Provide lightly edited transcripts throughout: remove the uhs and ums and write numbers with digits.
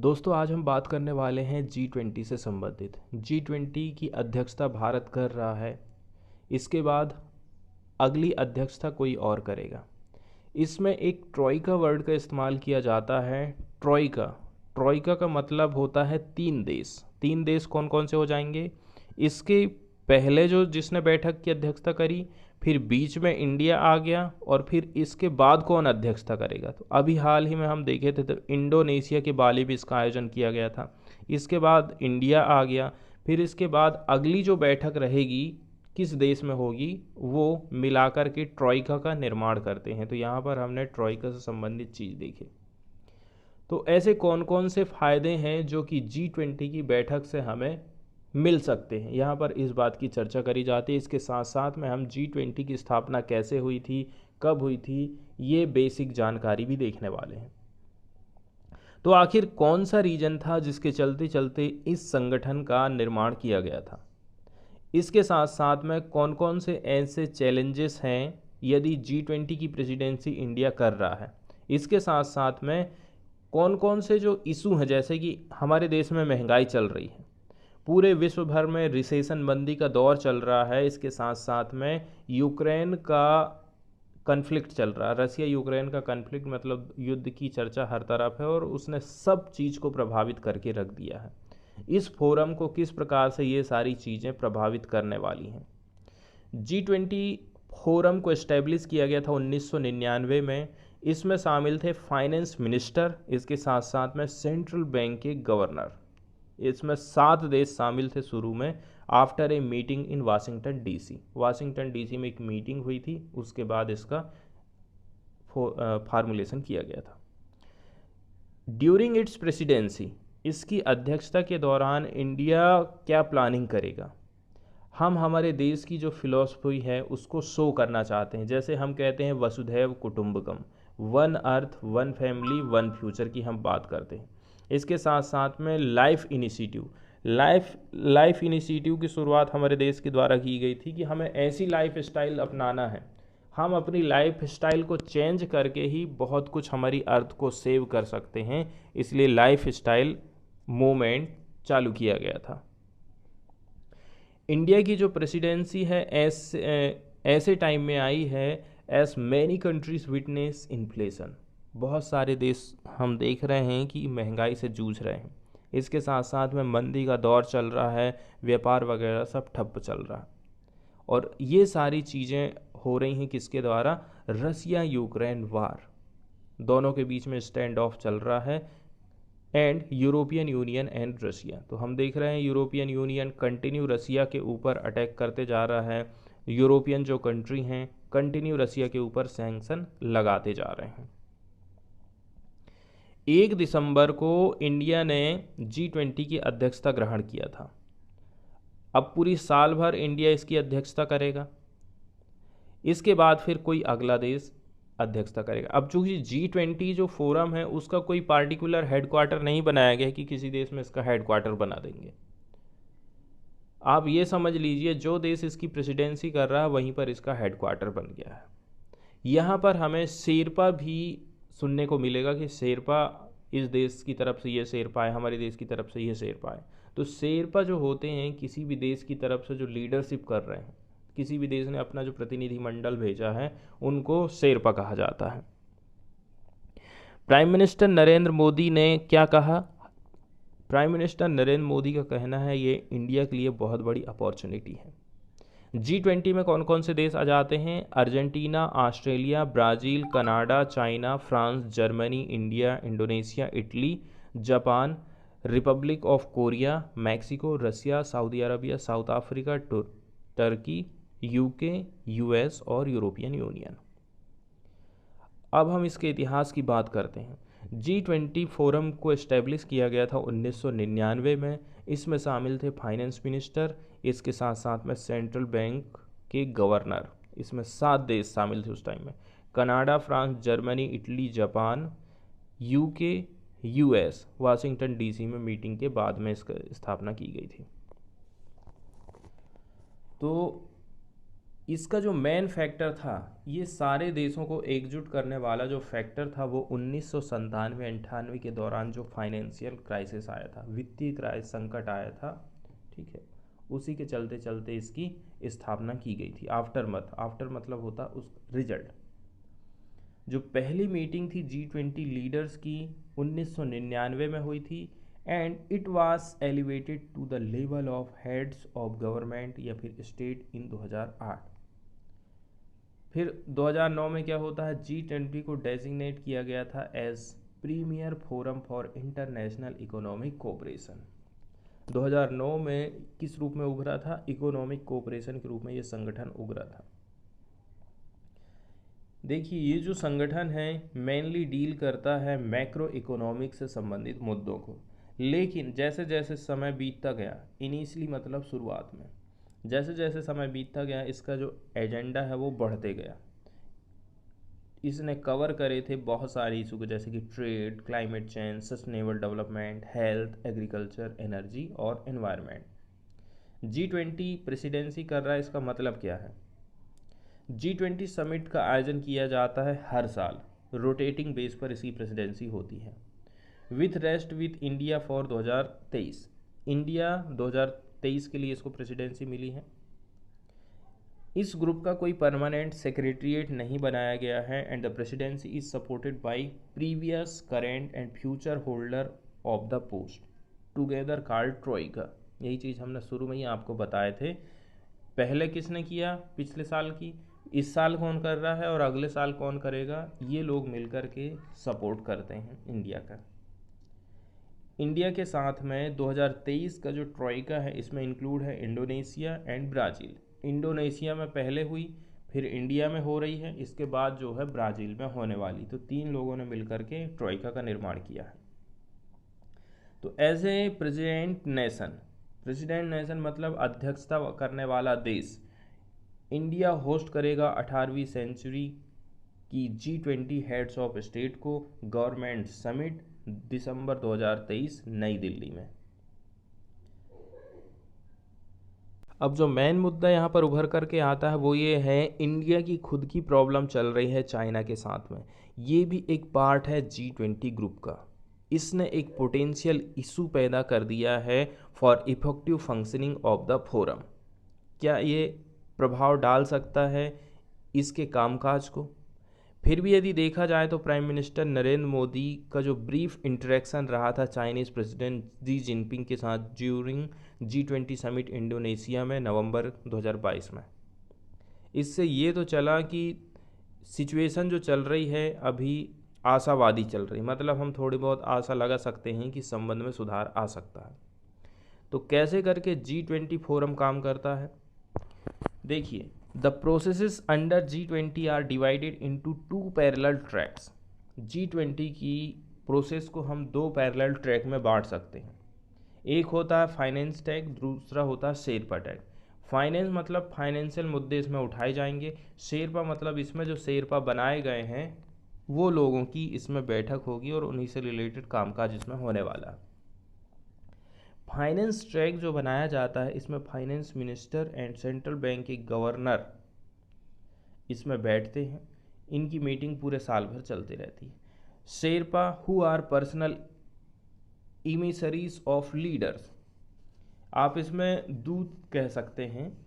दोस्तों आज हम बात करने वाले हैं G20 से संबंधित। G20 की अध्यक्षता भारत कर रहा है। इसके बाद अगली अध्यक्षता कोई और करेगा। इसमें एक ट्रॉइका वर्ड का इस्तेमाल किया जाता है। ट्रॉइका ट्रॉइका का मतलब होता है तीन देश। तीन देश कौन कौन से हो जाएंगे? इसके पहले जो जिसने बैठक की अध्यक्षता करी, फिर बीच में इंडिया आ गया, और फिर इसके बाद कौन अध्यक्षता करेगा? तो अभी हाल ही में हम देखे थे तो इंडोनेशिया के बाली में इसका आयोजन किया गया था। इसके बाद इंडिया आ गया। फिर इसके बाद अगली जो बैठक रहेगी किस देश में होगी, वो मिलाकर के ट्रॉइका का निर्माण करते हैं। तो यहाँ पर हमने ट्रॉइका से संबंधित चीज़ देखी। तो ऐसे कौन कौन से फ़ायदे हैं जो कि G20 की बैठक से हमें मिल सकते हैं, यहाँ पर इस बात की चर्चा करी जाती है। इसके साथ साथ में हम G20 की स्थापना कैसे हुई थी, कब हुई थी, ये बेसिक जानकारी भी देखने वाले हैं। तो आखिर कौन सा रीजन था जिसके चलते चलते इस संगठन का निर्माण किया गया था? इसके साथ साथ में कौन कौन से ऐसे चैलेंजेस हैं यदि G20 की प्रेसिडेंसी इंडिया कर रहा है? इसके साथ साथ में कौन कौन से जो इशू हैं, जैसे कि हमारे देश में महंगाई चल रही है, पूरे विश्व भर में रिसेशन बंदी का दौर चल रहा है, इसके साथ साथ में यूक्रेन का कन्फ्लिक्ट चल रहा है। रसिया यूक्रेन का कन्फ्लिक्ट मतलब युद्ध की चर्चा हर तरफ है और उसने सब चीज़ को प्रभावित करके रख दिया है। इस फोरम को किस प्रकार से ये सारी चीज़ें प्रभावित करने वाली हैं? G20 फोरम को इस्टेब्लिश किया गया था 1999 में। इसमें शामिल थे फाइनेंस मिनिस्टर, इसके साथ साथ में सेंट्रल बैंक के गवर्नर। इसमें 7 देश शामिल थे शुरू में। After a meeting in Washington DC, Washington DC में एक मीटिंग हुई थी, उसके बाद इसका फार्मूलेशन किया गया था। ड्यूरिंग इट्स प्रेसिडेंसी, इसकी अध्यक्षता के दौरान इंडिया क्या प्लानिंग करेगा? हम हमारे देश की जो फिलॉसफी है उसको शो करना चाहते हैं। जैसे हम कहते हैं वसुधैव कुटुंबकम, one earth one family one future की हम बात करते हैं। इसके साथ साथ में लाइफ इनिशिएटिव की शुरुआत हमारे देश के द्वारा की गई थी कि हमें ऐसी लाइफ स्टाइल अपनाना है, हम अपनी लाइफ स्टाइल को चेंज करके ही बहुत कुछ हमारी अर्थ को सेव कर सकते हैं। इसलिए लाइफ स्टाइल मूवमेंट चालू किया गया था। इंडिया की जो प्रेसिडेंसी है ऐसे टाइम में आई है as many countries witness inflation. बहुत सारे देश हम देख रहे हैं कि महंगाई से जूझ रहे हैं। इसके साथ साथ में मंदी का दौर चल रहा है, व्यापार वगैरह सब ठप चल रहा है। और ये सारी चीज़ें हो रही हैं किसके द्वारा? रसिया यूक्रेन वार, दोनों के बीच में स्टैंड ऑफ चल रहा है। And European Union and Russia, तो हम देख रहे हैं यूरोपियन यूनियन कंटिन्यू रसिया के ऊपर अटैक करते जा रहा है। यूरोपियन जो कंट्री हैं कंटिन्यू रसिया के ऊपर सैंक्शन लगाते जा रहे हैं। 1 दिसंबर को इंडिया ने G20 की अध्यक्षता ग्रहण किया था। अब पूरी साल भर इंडिया इसकी अध्यक्षता करेगा। इसके बाद फिर कोई अगला देश अध्यक्षता करेगा। अब चूंकि G20 जो फोरम है उसका कोई पार्टिकुलर हेडक्वार्टर नहीं बनाया गया कि किसी देश में इसका हेडक्वार्टर बना देंगे। आप ये समझ लीजिए जो देश इसकी प्रेसिडेंसी कर रहा है वहीं पर इसका हेडक्वार्टर बन गया है। यहाँ पर हमें शेरपा भी सुनने को मिलेगा कि शेरपा इस देश की तरफ से ये शेरपा है, हमारे देश की तरफ से ये शेरपा है। तो शेरपा जो होते हैं किसी भी देश की तरफ से जो लीडरशिप कर रहे हैं, किसी भी देश ने अपना जो प्रतिनिधिमंडल भेजा है, उनको शेरपा कहा जाता है। प्राइम मिनिस्टर नरेंद्र मोदी ने क्या कहा? प्राइम मिनिस्टर नरेंद्र मोदी का कहना है ये इंडिया के लिए बहुत बड़ी अपॉर्चुनिटी है। G20 में कौन कौन से देश आ जाते हैं? Argentina, Australia, Brazil, Canada, China, France, Germany, India, Indonesia, Italy, Japan, Republic of Korea, Mexico, Russia, Saudi Arabia, South Africa, Turkey, UK, US और यूरोपियन यूनियन। अब हम इसके इतिहास की बात करते हैं। G20 फोरम को इस्टेब्लिश किया गया था 1999 में। इसमें शामिल थे फाइनेंस मिनिस्टर, इसके साथ साथ में सेंट्रल बैंक के गवर्नर। इसमें 7 देश शामिल थे उस टाइम में। Canada, France, Germany, Italy, Japan, UK, US. Washington DC में मीटिंग के बाद में इसकी स्थापना की गई थी। तो इसका जो मेन फैक्टर था, ये सारे देशों को एकजुट करने वाला जो फैक्टर था वो 1997-98 के दौरान जो फाइनेंशियल क्राइसिस आया था, वित्तीय संकट आया था, ठीक है, उसी के चलते चलते इसकी स्थापना की गई थी। आफ्टर मतलब होता उस रिजल्ट। जो पहली मीटिंग थी G20 लीडर्स की 1999 में हुई थी, and it was elevated to the level of heads of government या फिर स्टेट इन 2008। फिर 2009 में क्या होता है, G20 को डेजिग्नेट किया गया था as premier forum for international economic cooperation. 2009 में किस रूप में उभरा था, इकोनॉमिक कोऑपरेशन के रूप में ये संगठन उभरा था। देखिए ये जो संगठन है मेनली डील करता है मैक्रो इकोनॉमिक्स से संबंधित मुद्दों को, लेकिन जैसे जैसे समय बीतता गया, इनिशियली मतलब शुरुआत में जैसे जैसे समय बीतता गया, इसका जो एजेंडा है वो बढ़ते गया। इसने कवर करे थे बहुत सारे इशू को, जैसे कि trade, climate change, sustainable development, health, agriculture, energy और एनवायरनमेंट। G20 प्रेसिडेंसी कर रहा है, इसका मतलब क्या है, G20 समिट का आयोजन किया जाता है हर साल, रोटेटिंग बेस पर इसकी प्रेसिडेंसी होती है। With rest with India for 2023, India 2023 के लिए इसको प्रेसिडेंसी मिली है। इस ग्रुप का कोई परमानेंट सेक्रेटरीट नहीं बनाया गया है, and the presidency is supported by previous, current and future holder of the post together called Troikaa. यही चीज़ हमने शुरू में ही आपको बताए थे। पहले किसने किया, पिछले साल की, इस साल कौन कर रहा है और अगले साल कौन करेगा, ये लोग मिलकर के सपोर्ट करते हैं इंडिया का। इंडिया के साथ में 2023 का जो ट्रोइका है इसमें इंक्लूड है इंडोनेशिया एंड ब्राज़ील। इंडोनेशिया में पहले हुई, फिर इंडिया में हो रही है, इसके बाद जो है ब्राज़ील में होने वाली। तो 3 लोगों ने मिलकर के ट्रोइका का निर्माण किया है। तो एज ए प्रेसिडेंट नेशन मतलब अध्यक्षता करने वाला देश, इंडिया होस्ट करेगा 18वीं सेंचुरी की G20 हेड्स ऑफ स्टेट को गवर्नमेंट समिट दिसंबर 2023 नई दिल्ली में। अब जो मेन मुद्दा यहाँ पर उभर करके आता है वो ये है, इंडिया की खुद की प्रॉब्लम चल रही है चाइना के साथ में। ये भी एक पार्ट है G20 ग्रुप का। इसने एक पोटेंशियल इशू पैदा कर दिया है for effective functioning of the forum. क्या ये प्रभाव डाल सकता है इसके कामकाज को? फिर भी यदि देखा जाए तो प्राइम मिनिस्टर नरेंद्र मोदी का जो ब्रीफ इंटरेक्शन रहा था चाइनीज़ प्रेसिडेंट जी जिनपिंग के साथ ड्यूरिंग G20 समिट इंडोनेशिया में नवंबर 2022 में, इससे ये तो चला कि सिचुएशन जो चल रही है अभी आशावादी चल रही, मतलब हम थोड़ी बहुत आशा लगा सकते हैं कि संबंध में सुधार आ सकता है। तो कैसे करके G20 फोरम काम करता है, देखिए the processes under G20 are divided into 2 parallel tracks. G20 की प्रोसेस को हम 2 पैरेलल ट्रैक में बांट सकते हैं। एक होता है फाइनेंस टैग, दूसरा होता है शेरपा टैग। फाइनेंस मतलब फाइनेंशियल मुद्दे इसमें उठाए जाएंगे, शेरपा मतलब इसमें जो शेरपा बनाए गए हैं वो लोगों की इसमें बैठक होगी और उन्हीं से रिलेटेड कामकाज इसमें होने वाला है। फाइनेंस ट्रैक जो बनाया जाता है इसमें finance minister and central bank के गवर्नर इसमें बैठते हैं, इनकी मीटिंग पूरे साल भर चलती रहती है। Sherpa who are personal emissaries of leaders, आप इसमें दूत कह सकते हैं,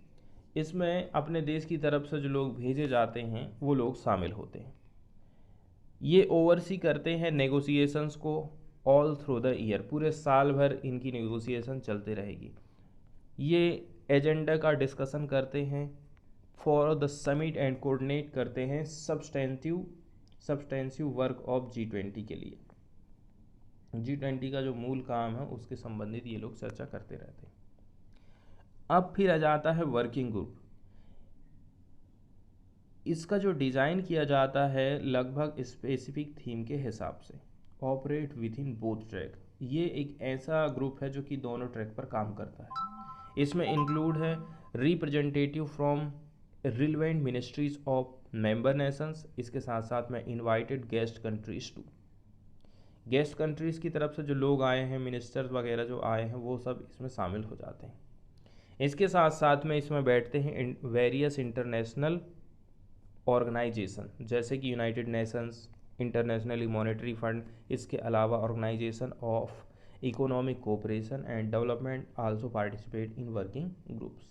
इसमें अपने देश की तरफ से जो लोग भेजे जाते हैं वो लोग शामिल होते हैं। ये ओवरसी करते हैं नेगोशिएशंस को ऑल थ्रू द ईयर, पूरे साल भर इनकी नेगोशिएशन चलते रहेगी। ये एजेंडा का डिस्कशन करते हैं for the summit and coordinate करते हैं सब्सटेंसिव वर्क ऑफ G20 के लिए। G20 का जो मूल काम है उसके संबंधित ये लोग चर्चा करते रहते हैं। अब फिर आ जाता है वर्किंग ग्रुप। इसका जो डिज़ाइन किया जाता है लगभग स्पेसिफिक थीम के हिसाब से, operate with in both track. ये एक ऐसा ग्रुप है जो कि दोनों ट्रैक पर काम करता है। इसमें इंक्लूड है representative from relevant ministries of member nations, इसके साथ साथ में invited guest countries too. Guest countries की तरफ से जो लोग आए हैं, मिनिस्टर्स वगैरह जो आए हैं वो सब इसमें शामिल हो जाते हैं। इसके साथ साथ में इसमें बैठते हैं वेरियस इंटरनेशनल ऑर्गेनाइजेशन, जैसे कि United Nations, Internationally Monetary Fund, इसके अलावा Organisation of Economic Cooperation and Development also participate in working groups.